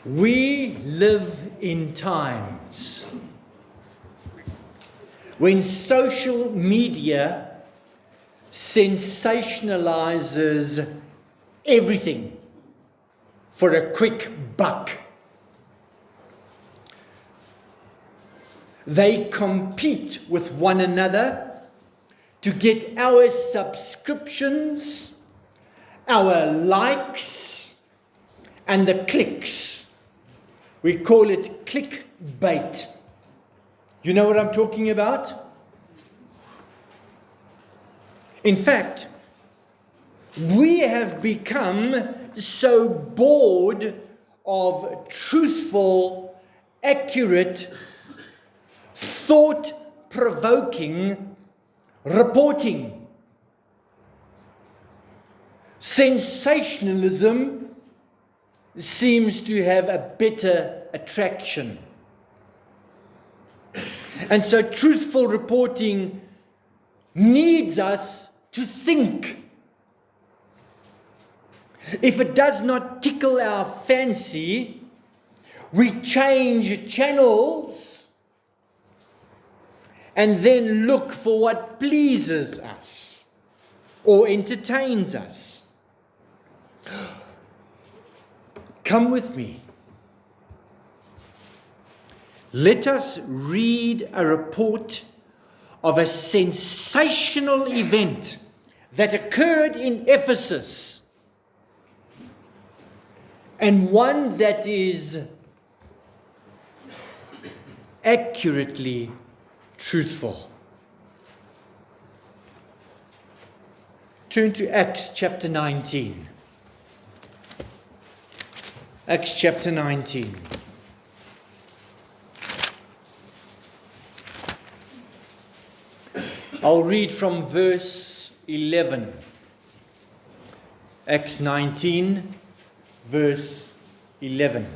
We live in times when social media sensationalizes everything for a quick buck. They compete with one another to get our subscriptions, our likes, and the clicks. We call it clickbait. You know what I'm talking about? In fact, we have become so bored of truthful, accurate, thought-provoking reporting. Sensationalism seems to have a better attraction. And so truthful reporting needs us to think. If it does not tickle our fancy, we change channels and then look for what pleases us or entertains us. Come with me. Let us read a report of a sensational event that occurred in Ephesus, and one that is accurately truthful. Turn to Acts chapter 19. Acts chapter 19. I'll read from verse 11. Acts 19, verse 11.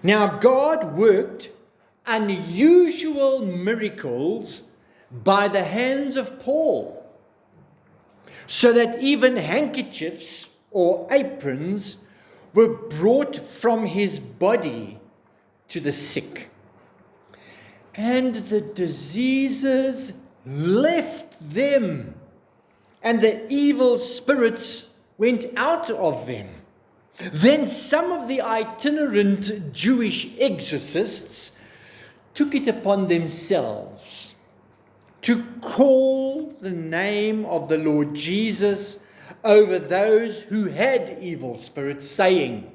Now God worked unusual miracles by the hands of Paul, so that even handkerchiefs or aprons were brought from his body to the sick. And the diseases left them, and the evil spirits went out of them. Then some of the itinerant Jewish exorcists took it upon themselves to call the name of the Lord Jesus over those who had evil spirits, saying,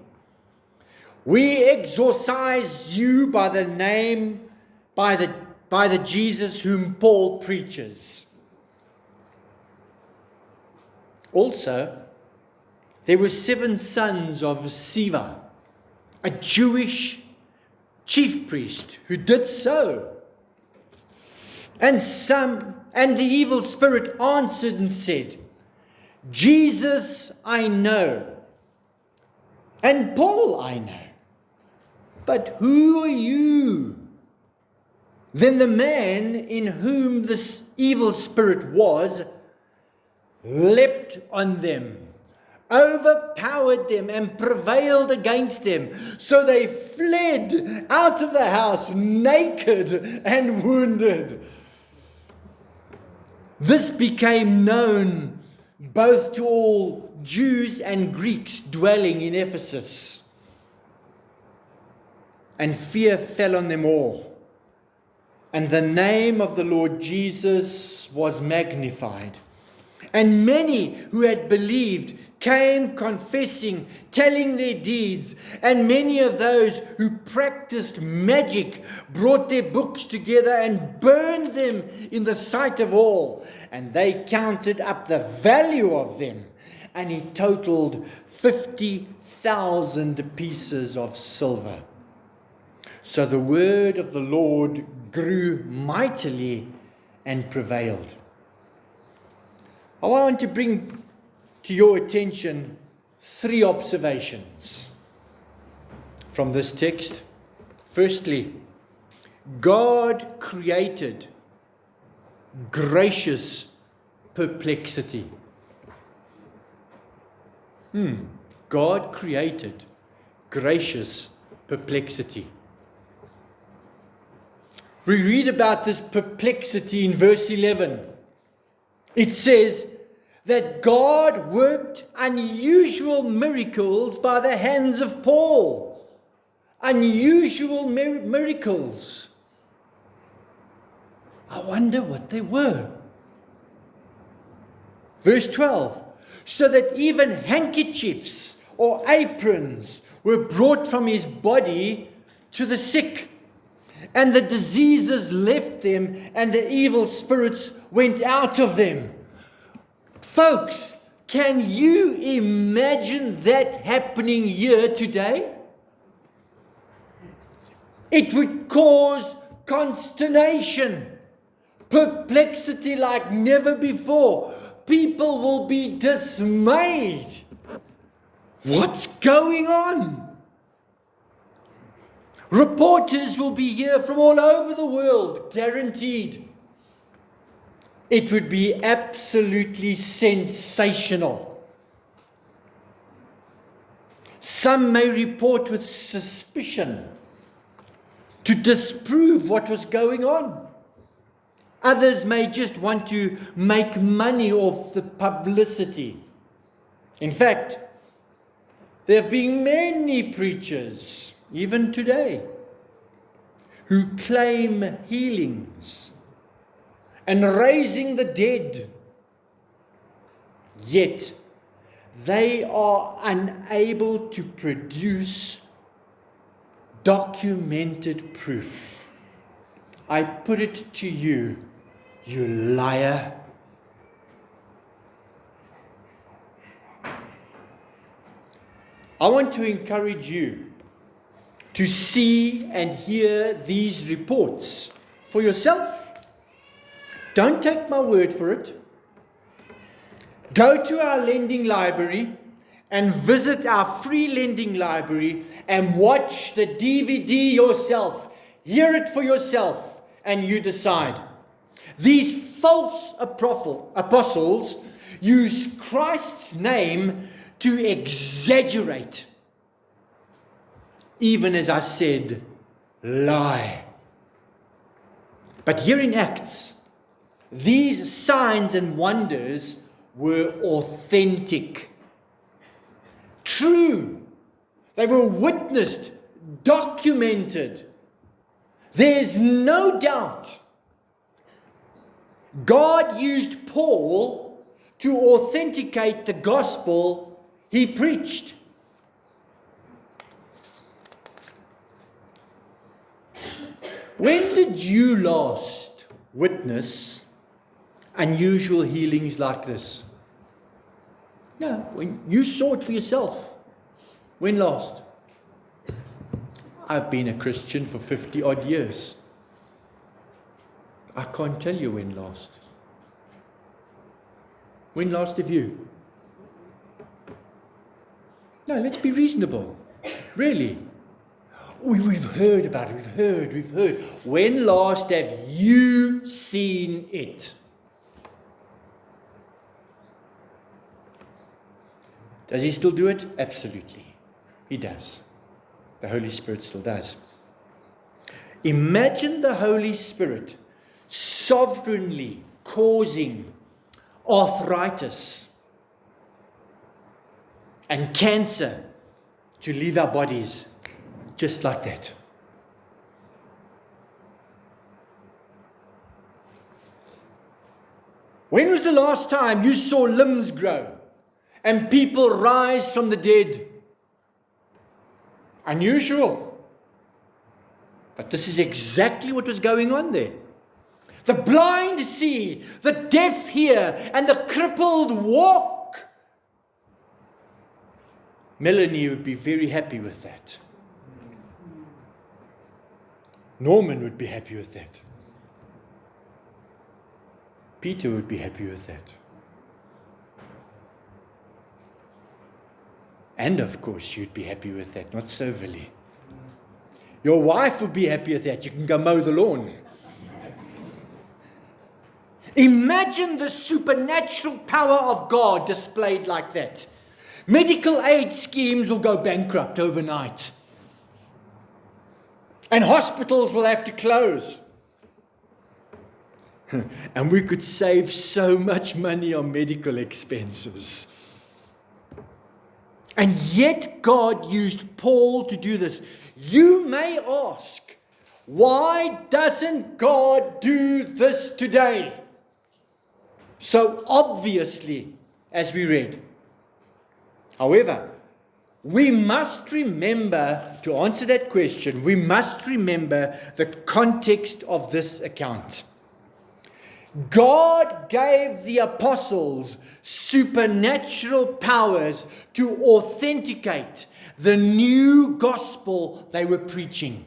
"We exorcise you by the name, by the Jesus whom Paul preaches." Also, there were 7 sons of Sceva, a Jewish chief priest, who did so. And the evil spirit answered and said, "Jesus I know, and Paul I know, but who are you?" Then the man in whom this evil spirit was leapt on them, overpowered them, and prevailed against them. So they fled out of the house naked and wounded. This became known both to all Jews and Greeks dwelling in Ephesus, and fear fell on them all. And the name of the Lord Jesus was magnified. And many who had believed came confessing, telling their deeds. And many of those who practiced magic brought their books together and burned them in the sight of all. And they counted up the value of them, and it totaled 50,000 pieces of silver. So the word of the Lord grew mightily and prevailed. I want to bring to your attention 3 observations from this text. Firstly, God created gracious perplexity. God created gracious perplexity. We read about this perplexity in verse 11. It says that God worked unusual miracles by the hands of Paul. Unusual miracles. I wonder what they were. Verse 12. So that even handkerchiefs or aprons were brought from his body to the sick, and the diseases left them, and the evil spirits went out of them. Folks, can you imagine that happening here today? It would cause consternation, perplexity like never before. People will be dismayed. What's going on? Reporters will be here from all over the world, guaranteed. It would be absolutely sensational. Some may report with suspicion to disprove what was going on. Others may just want to make money off the publicity. In fact, there have been many preachers, even today, who claim healings and raising the dead, yet they are unable to produce documented proof. I put it to you, you liar. I want to encourage you to see and hear these reports for yourself. Don't take my word for it. Go to our lending library and visit our free lending library and watch the DVD yourself. Hear it for yourself and you decide. These false apostles use Christ's name to exaggerate. Even as I said, lie. But here in Acts, these signs and wonders were authentic, true. They were witnessed, documented. There's no doubt God used Paul to authenticate the gospel he preached. When did you last witness unusual healings like this? No, when you saw it for yourself. When last? I've been a Christian for 50 odd years. I can't tell you when last. When last have you? No, let's be reasonable. Really. We've heard about it. We've heard. When last have you seen it? Does he still do it? Absolutely. He does. The Holy Spirit still does. Imagine the Holy Spirit sovereignly causing arthritis and cancer to leave our bodies just like that. When was the last time you saw limbs grow and people rise from the dead? Unusual. But this is exactly what was going on there. The blind see, the deaf hear, and the crippled walk. Melanie would be very happy with that. Norman would be happy with that. Peter would be happy with that. And of course you'd be happy with that, not so Willie. Your wife would be happy with that. You can go mow the lawn. Imagine the supernatural power of God displayed like that. Medical aid schemes will go bankrupt overnight. And hospitals will have to close. And we could save so much money on medical expenses. And yet God used Paul to do this. You may ask, why doesn't God do this today? So obviously, as we read. However, we must remember, to answer that question, we must remember the context of this account. God gave the apostles supernatural powers to authenticate the new gospel they were preaching.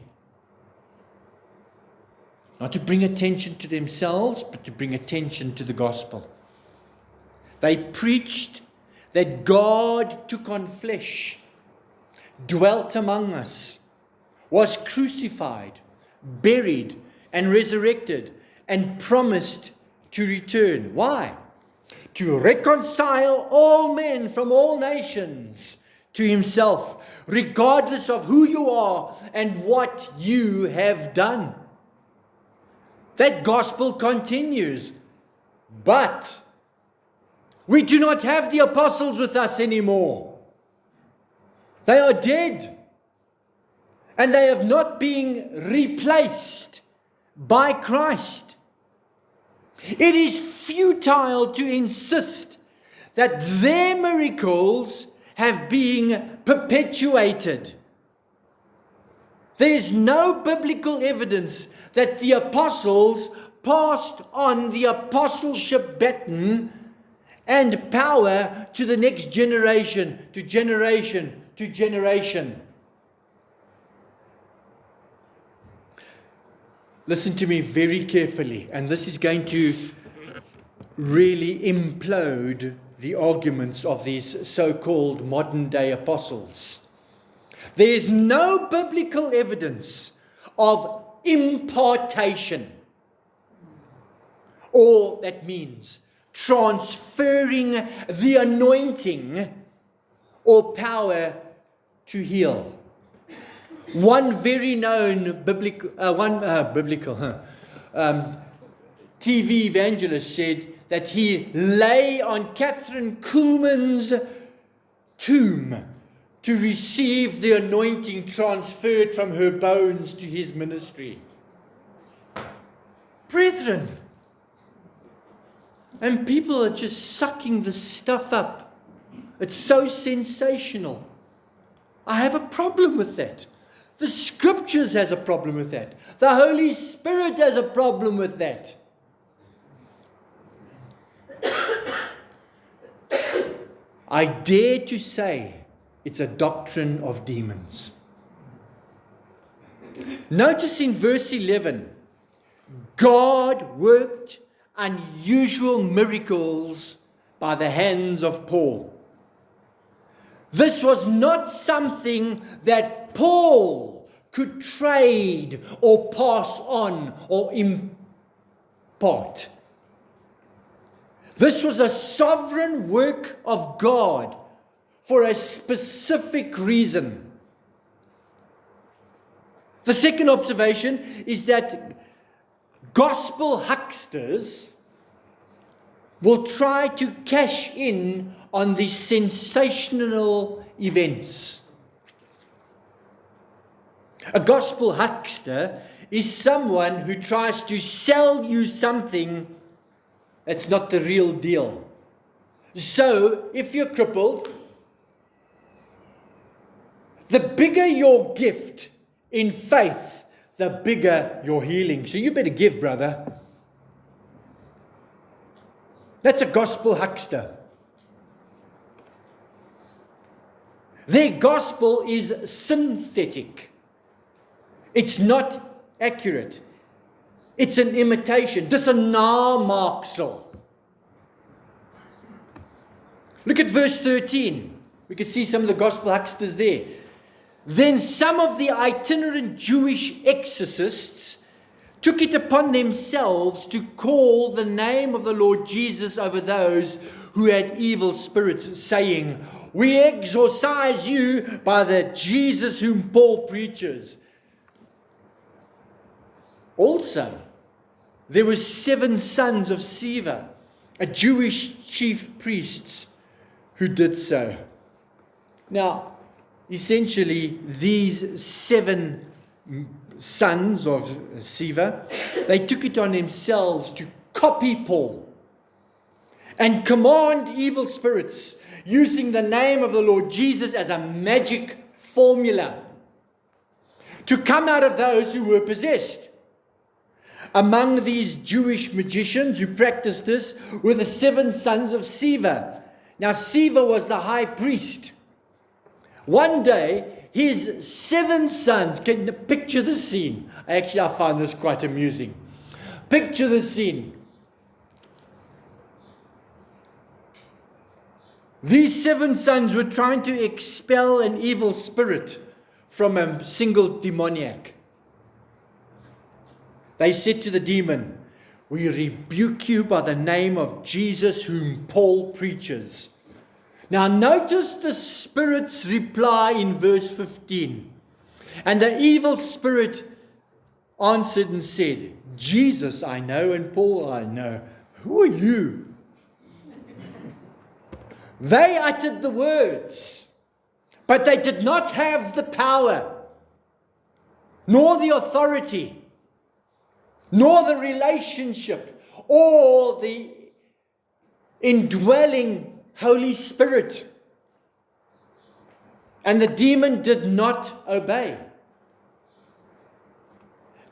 Not to bring attention to themselves, but to bring attention to the gospel. They preached that God took on flesh, dwelt among us, was crucified, buried, and resurrected, and promised to return. Why? To reconcile all men from all nations to himself, regardless of who you are and what you have done. That gospel continues. But we do not have the apostles with us anymore. They are dead. And they have not been replaced by Christ. It is futile to insist that their miracles have been perpetuated. There is no biblical evidence that the apostles passed on the apostleship baton and power to the next generation, to generation, to generation. Listen to me very carefully, and this is going to really implode the arguments of these so-called modern-day apostles. There is no biblical evidence of impartation, or that means transferring the anointing or power to heal. One very known TV evangelist said that he lay on Catherine Kuhlman's tomb to receive the anointing transferred from her bones to his ministry. Brethren, and people are just sucking this stuff up. It's so sensational. I have a problem with that. The Scriptures has a problem with that. The Holy Spirit has a problem with that. I dare to say it's a doctrine of demons. Notice in verse 11, God worked unusual miracles by the hands of Paul. This was not something that Paul could trade or pass on or impart. This was a sovereign work of God for a specific reason. The second observation is that gospel hucksters will try to cash in on these sensational events. A gospel huckster is someone who tries to sell you something that's not the real deal. So, if you're crippled, the bigger your gift in faith, the bigger your healing. So you better give, brother. That's a gospel huckster. Their gospel is synthetic. It's not accurate. It's an imitation. Dis 'n namaaksel. Look at verse 13. We can see some of the gospel hucksters there. Then some of the itinerant Jewish exorcists took it upon themselves to call the name of the Lord Jesus over those who had evil spirits, saying, "We exorcise you by the Jesus whom Paul preaches." Also, there were 7 sons of Sceva, a Jewish chief priests, who did so. Now, essentially, these 7 sons of Sceva, they took it on themselves to copy Paul and command evil spirits using the name of the Lord Jesus as a magic formula to come out of those who were possessed. Among these Jewish magicians who practiced this were the 7 sons of Sceva. Now, Sceva was the high priest. One day, his 7 sons, can you picture the scene? Actually, I found this quite amusing. Picture the scene. These 7 sons were trying to expel an evil spirit from a single demoniac. They said to the demon, "We rebuke you by the name of Jesus whom Paul preaches." Now notice the spirit's reply in verse 15. "And the evil spirit answered and said, 'Jesus I know and Paul I know. Who are you?' They uttered the words, but they did not have the power, nor the authority, nor the relationship, or the indwelling Holy Spirit. And the demon did not obey."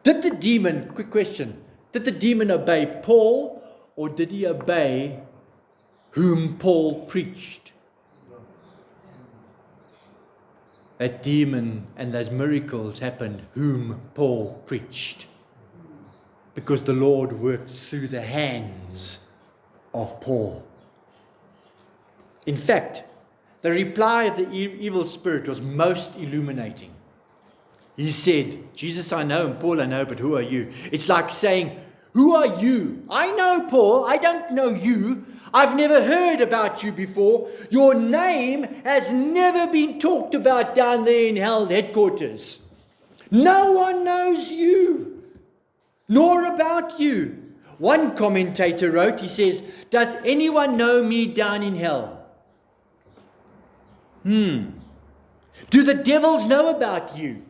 Did the demon, quick question, did the demon obey Paul, or did he obey whom Paul preached? That demon and those miracles happened whom Paul preached, because the Lord worked through the hands of Paul. In fact, the reply of the evil spirit was most illuminating. He said, "Jesus I know and Paul I know, but who are you?" It's like saying, "Who are you? I know Paul, I don't know you. I've never heard about you before. Your name has never been talked about down there in hell headquarters. No one knows you, nor about you." One commentator wrote, he says, "Does anyone know me down in hell? Do the devils know about you?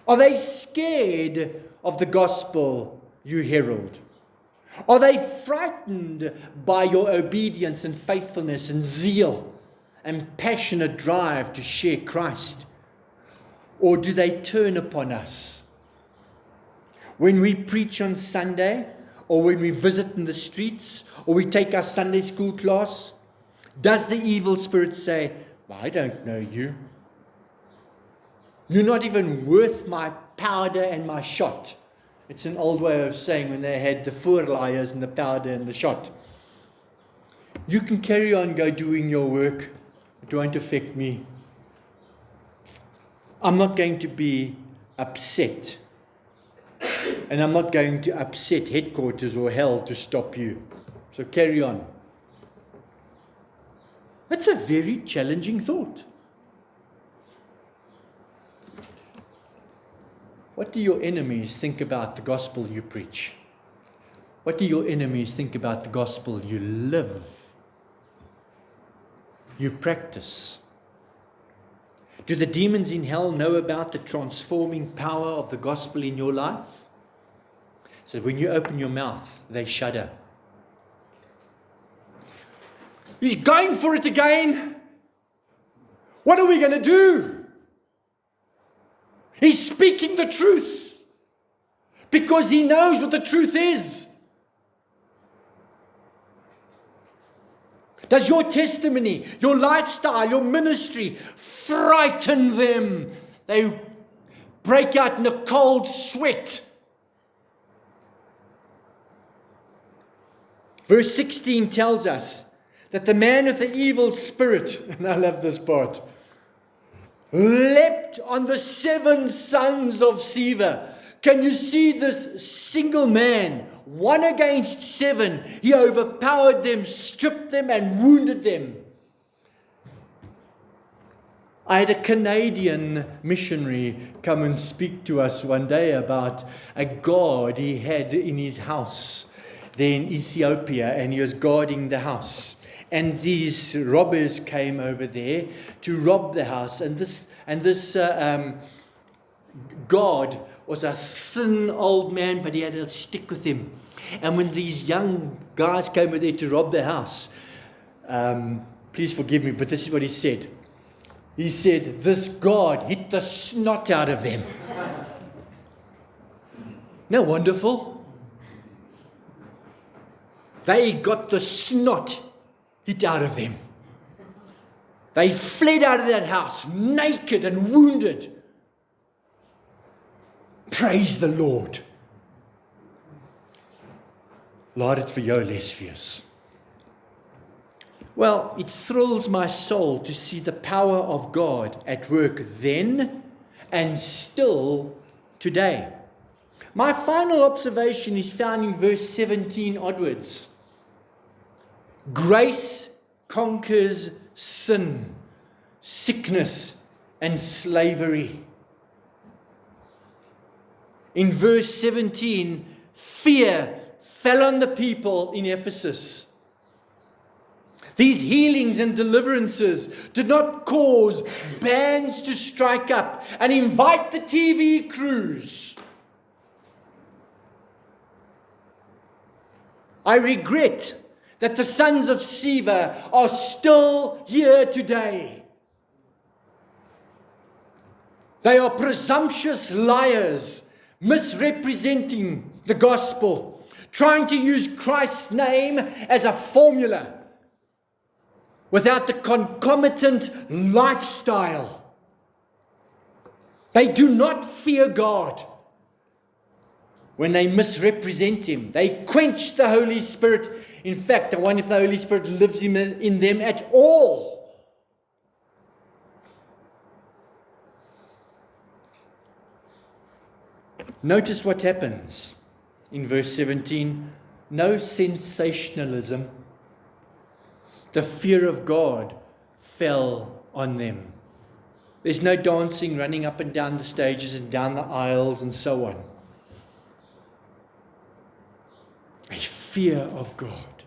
Are they scared of the gospel you herald? Are they frightened by your obedience and faithfulness and zeal and passionate drive to share Christ? Or do they turn upon us? When we preach on Sunday, or when we visit in the streets, or we take our Sunday school class, does the evil spirit say, "I don't know you. You're not even worth my powder and my shot"? It's an old way of saying when they had the voorliers and the powder and the shot. You can carry on, go doing your work. It won't affect me. I'm not going to be upset. And I'm not going to upset headquarters or hell to stop you. So carry on. That's a very challenging thought. What do your enemies think about the gospel you preach? What do your enemies think about the gospel you live, you practice? Do the demons in hell know about the transforming power of the gospel in your life? So when you open your mouth, they shudder. He's going for it again. What are we going to do? He's speaking the truth because he knows what the truth is. Does your testimony, your lifestyle, your ministry frighten them? They break out in a cold sweat. Verse 16 tells us that the man with the evil spirit, and I love this part, leapt on the 7 sons of Sceva, Can you see this single man, 1 against 7? He overpowered them, stripped them, and wounded them. I had a Canadian missionary come and speak to us one day about a guard he had in his house there in Ethiopia, and he was guarding the house. And these robbers came over there to rob the house, and this guard was a thin old man, but he had a stick with him. And when these young guys came over there to rob the house, please forgive me, but this is what he said. He said, this guard hit the snot out of them. Isn't that wonderful? They got the snot hit out of them. They fled out of that house, naked and wounded. Praise the Lord. Laat het vir jou les wees. Well, it thrills my soul to see the power of God at work then and still today. My final observation is found in verse 17 onwards. Grace conquers sin, sickness, and slavery. In verse 17, fear fell on the people in Ephesus. These healings and deliverances did not cause bands to strike up and invite the TV crews. I regret that the sons of Sceva are still here today. They are presumptuous liars, misrepresenting the gospel, trying to use Christ's name as a formula without the concomitant lifestyle. They do not fear God when they misrepresent Him. They quench the Holy Spirit. In fact, I wonder if the Holy Spirit lives in them at all. Notice what happens in verse 17. No sensationalism. The fear of God fell on them. There's no dancing, running up and down the stages and down the aisles and so on. A fear of God.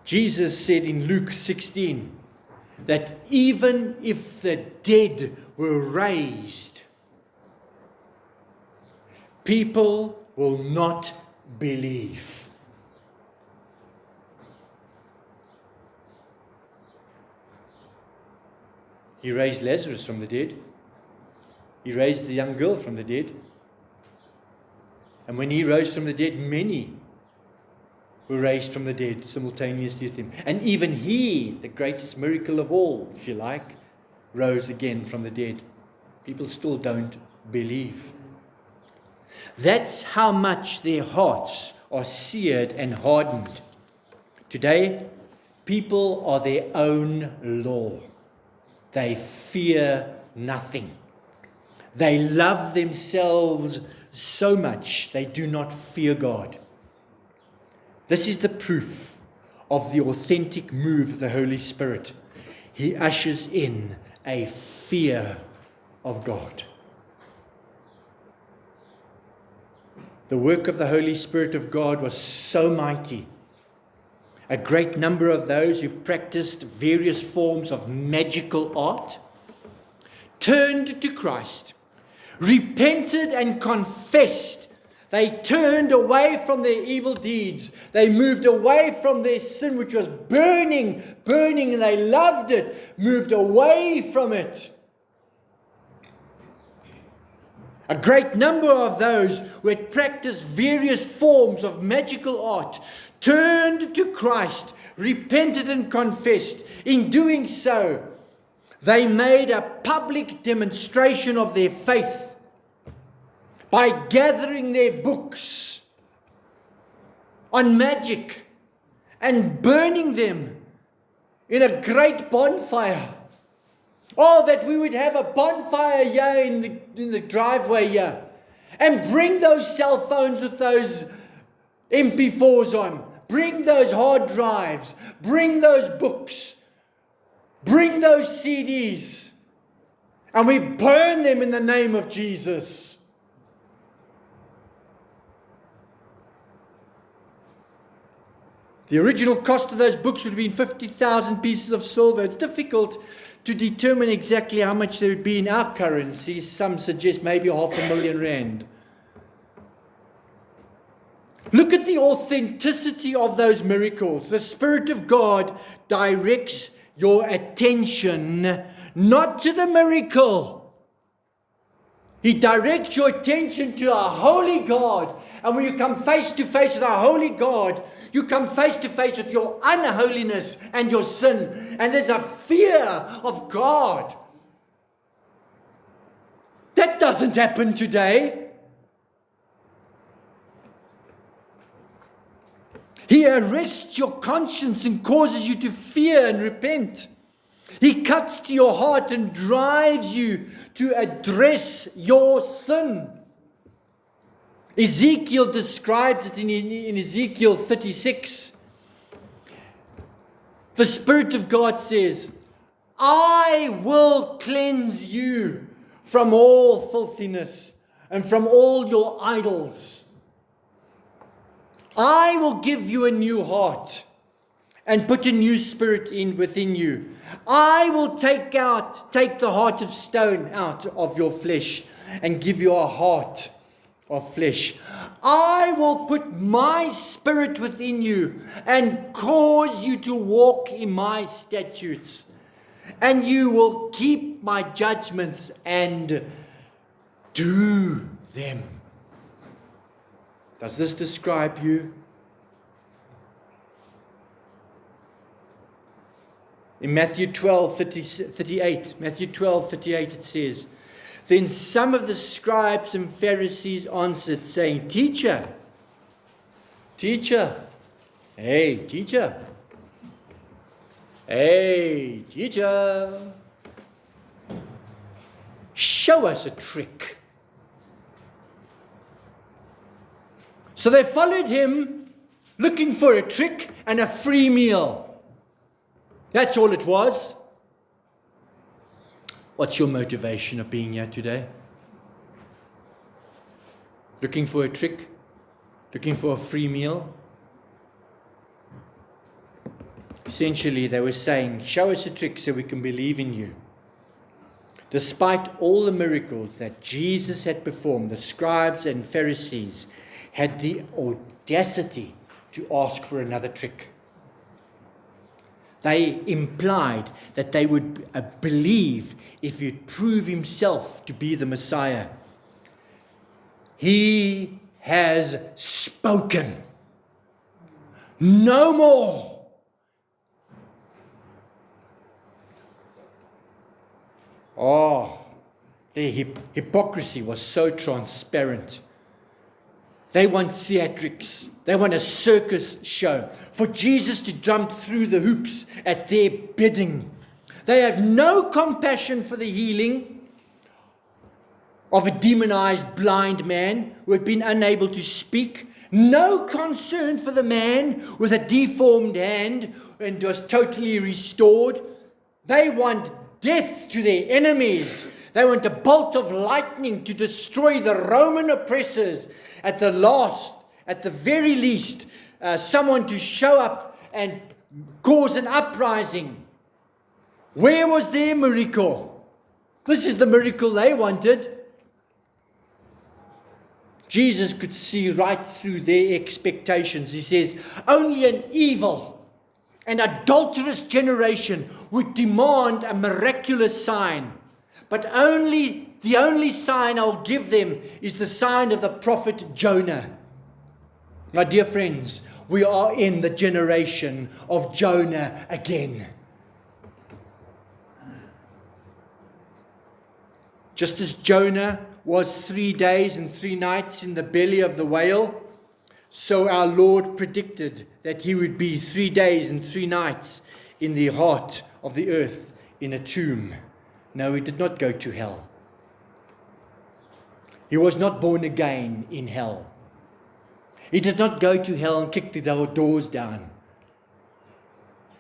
Jesus said in Luke 16 that even if the dead were raised, people will not believe. He raised Lazarus from the dead. He raised the young girl from the dead. And when he rose from the dead, many were raised from the dead simultaneously with him. And even he, the greatest miracle of all, if you like, rose again from the dead. People still don't believe. That's how much their hearts are seared and hardened. Today, people are their own law. They fear nothing. They love themselves so much they do not fear God. This is the proof of the authentic move of the Holy Spirit. He ushers in a fear of God. The work of the Holy Spirit of God was so mighty. A great number of those who practiced various forms of magical art turned to Christ, repented and confessed. They turned away from their evil deeds. They moved away from their sin, which was burning, and they loved it, moved away from it. A great number of those who had practiced various forms of magical art turned to Christ, repented and confessed. In doing so, they made a public demonstration of their faith by gathering their books on magic and burning them in a great bonfire. Oh, that we would have a bonfire here in the driveway here. And bring those cell phones with those MP4s on. Bring those hard drives. Bring those books. Bring those CDs. And we burn them in the name of Jesus. The original cost of those books would have been 50,000 pieces of silver. It's difficult to determine exactly how much there would be in our currency. Some suggest maybe 500,000 rand. Look at the authenticity of those miracles. The Spirit of God directs your attention not to the miracle. He directs your attention to our holy God. And when you come face to face with our holy God, you come face to face with your unholiness and your sin. And there's a fear of God. That doesn't happen today. He arrests your conscience and causes you to fear and repent. He cuts to your heart and drives you to address your sin. Ezekiel describes it in Ezekiel 36. The Spirit of God says, I will cleanse you from all filthiness and from all your idols. I will give you a new heart and put a new spirit within you. I will take the heart of stone out of your flesh and give you a heart of flesh. I will put my spirit within you and cause you to walk in my statutes. And you will keep my judgments and do them. Does this describe you? In Matthew 12:38, it says, Then some of the scribes and Pharisees answered, saying, Teacher, hey, teacher, show us a trick. So they followed him looking for a trick and a free meal. That's all it was. What's your motivation of being here today? Looking for a trick? Looking for a free meal? Essentially, they were saying, show us a trick so we can believe in you. Despite all the miracles that Jesus had performed, the scribes and Pharisees had the audacity to ask for another trick. They implied that they would believe if he'd prove himself to be the Messiah. He has spoken. No more. Oh, their hypocrisy was so transparent. They want theatrics. They want a circus show for Jesus to jump through the hoops at their bidding. They have no compassion for the healing of a demonized blind man who had been unable to speak. No concern for the man with a deformed hand and was totally restored. They want death to their enemies. They want a bolt of lightning to destroy the Roman oppressors. At the very least, someone to show up and cause an uprising. Where was their miracle? This is the miracle they wanted. Jesus could see right through their expectations. He says, only an evil and adulterous generation would demand a miraculous sign. But the only sign I'll give them is the sign of the prophet Jonah. My dear friends, we are in the generation of Jonah again. Just as Jonah was 3 days and 3 nights in the belly of the whale, so our Lord predicted that he would be 3 days and 3 nights in the heart of the earth in a tomb. No, he did not go to hell. He was not born again in hell. He did not go to hell and kick the doors down.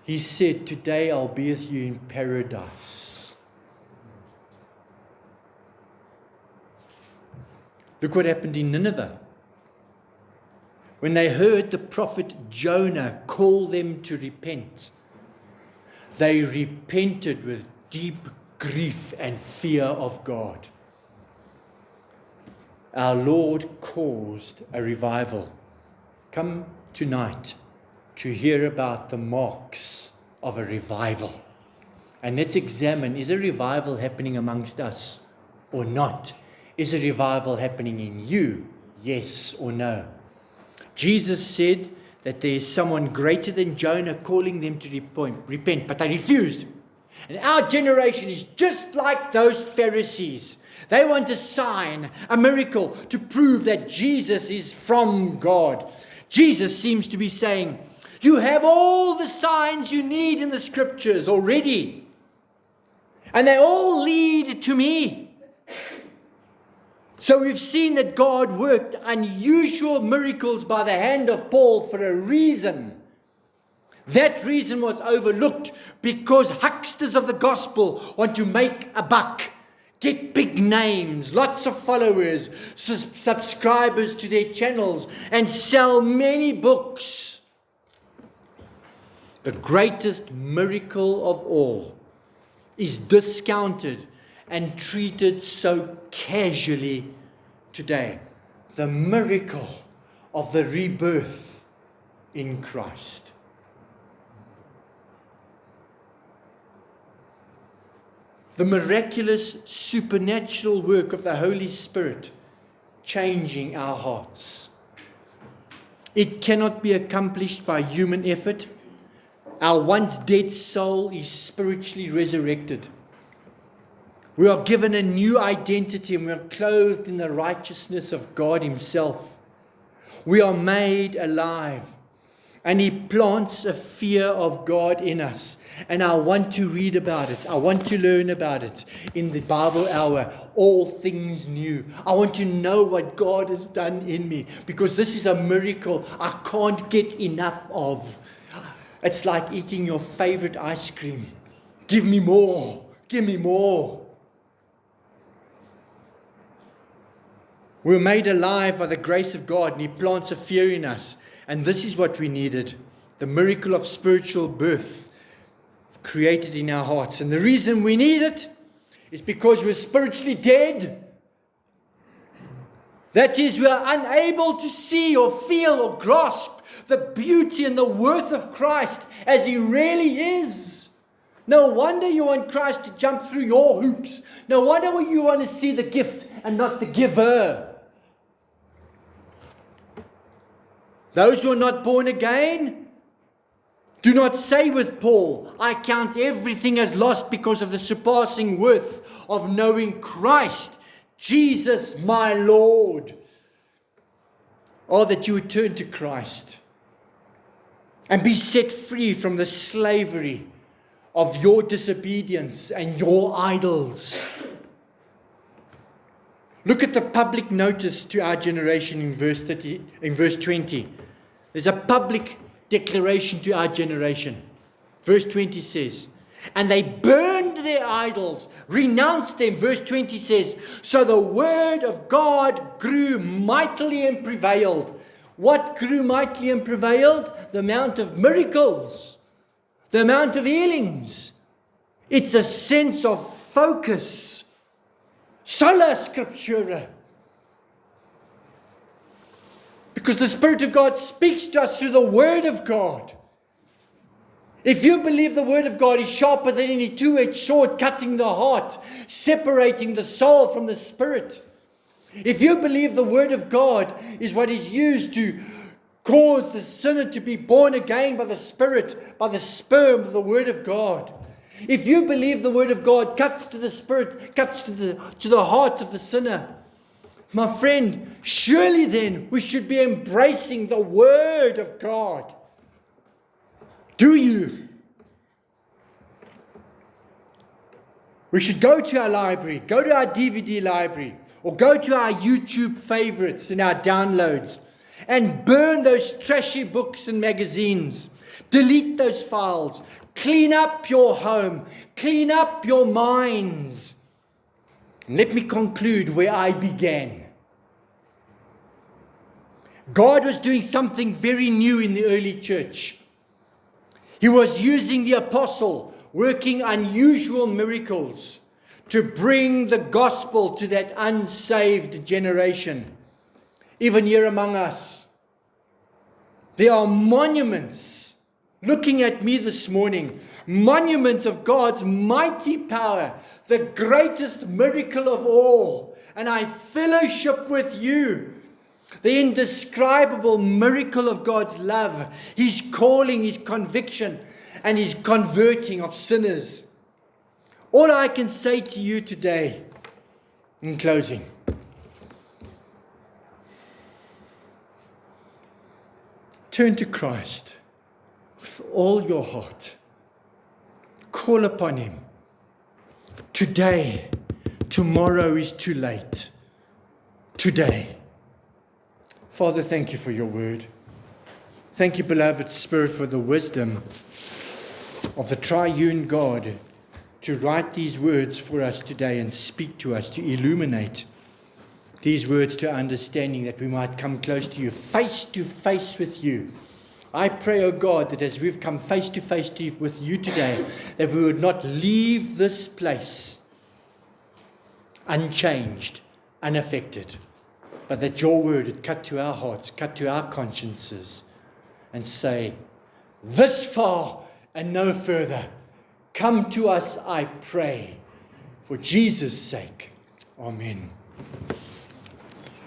He said, today I'll be with you in paradise. Look what happened in Nineveh. When they heard the prophet Jonah call them to repent, they repented with deep grief and fear of God. Our Lord caused a revival. Come tonight to hear about the marks of a revival. And let's examine, is a revival happening amongst us or not? Is a revival happening in you? Yes or no? Jesus said that there is someone greater than Jonah calling them to repent, but they refused. And our generation is just like those Pharisees. They want a sign, a miracle, to prove that Jesus is from God. Jesus seems to be saying, you have all the signs you need in the scriptures already. And they all lead to me. So we've seen that God worked unusual miracles by the hand of Paul for a reason. That reason was overlooked because hucksters of the gospel want to make a buck, get big names, lots of followers, subscribers to their channels, and sell many books. The greatest miracle of all is discounted and treated so casually today. The miracle of the rebirth in Christ. The miraculous supernatural work of the Holy Spirit changing our hearts. It cannot be accomplished by human effort. Our once dead soul is spiritually resurrected. We are given a new identity and we are clothed in the righteousness of God Himself. We are made alive. And He plants a fear of God in us. And I want to read about it. I want to learn about it in the Bible hour. All things new. I want to know what God has done in me. Because this is a miracle I can't get enough of. It's like eating your favorite ice cream. Give me more. Give me more. We're made alive by the grace of God, and He plants a fear in us. And this is what we needed. The miracle of spiritual birth created in our hearts. And the reason we need it is because we're spiritually dead. That is, we are unable to see or feel or grasp the beauty and the worth of Christ as He really is. No wonder you want Christ to jump through your hoops. No wonder you want to see the gift and not the giver. Those who are not born again do not say with Paul, I count everything as lost because of the surpassing worth of knowing Christ, Jesus my Lord. Oh, that you would turn to Christ and be set free from the slavery of your disobedience and your idols. Look at the public notice to our generation in verse 20. There's a public declaration to our generation. Verse 20 says, and they burned their idols, renounced them. Verse 20 says, so the word of God grew mightily and prevailed. What grew mightily and prevailed? The amount of miracles, the amount of healings. It's a sense of focus. Sola Scriptura. Because the Spirit of God speaks to us through the Word of God. If you believe the Word of God is sharper than any two-edged sword, cutting the heart, separating the soul from the Spirit. If you believe the Word of God is what is used to cause the sinner to be born again by the Spirit, by the sperm of the Word of God. If you believe the Word of God cuts to the Spirit, cuts to the heart of the sinner, my friend, surely then we should be embracing the Word of God. Do you? We should go to our library, go to our DVD library, or go to our YouTube favorites and our downloads and burn those trashy books and magazines. Delete those files. Clean up your home. Clean up your minds. And let me conclude where I began. God was doing something very new in the early church. He was using the apostle, working unusual miracles to bring the gospel to that unsaved generation. Even here among us, there are monuments, looking at me this morning, monuments of God's mighty power, the greatest miracle of all. And I fellowship with you. The indescribable miracle of God's love, His calling, His conviction, and His converting of sinners. All I can say to you today, in closing, turn to Christ with all your heart. Call upon Him. Today, tomorrow is too late. Today. Father, thank you for your word. Thank you, beloved Spirit, for the wisdom of the triune God to write these words for us today and speak to us, to illuminate these words to understanding, that we might come close to face with you. I pray, O God, that as we've come face to face with you today, that we would not leave this place unchanged, unaffected, but that your word would cut to our hearts, cut to our consciences, and say, this far and no further. Come to us, I pray, for Jesus' sake. Amen.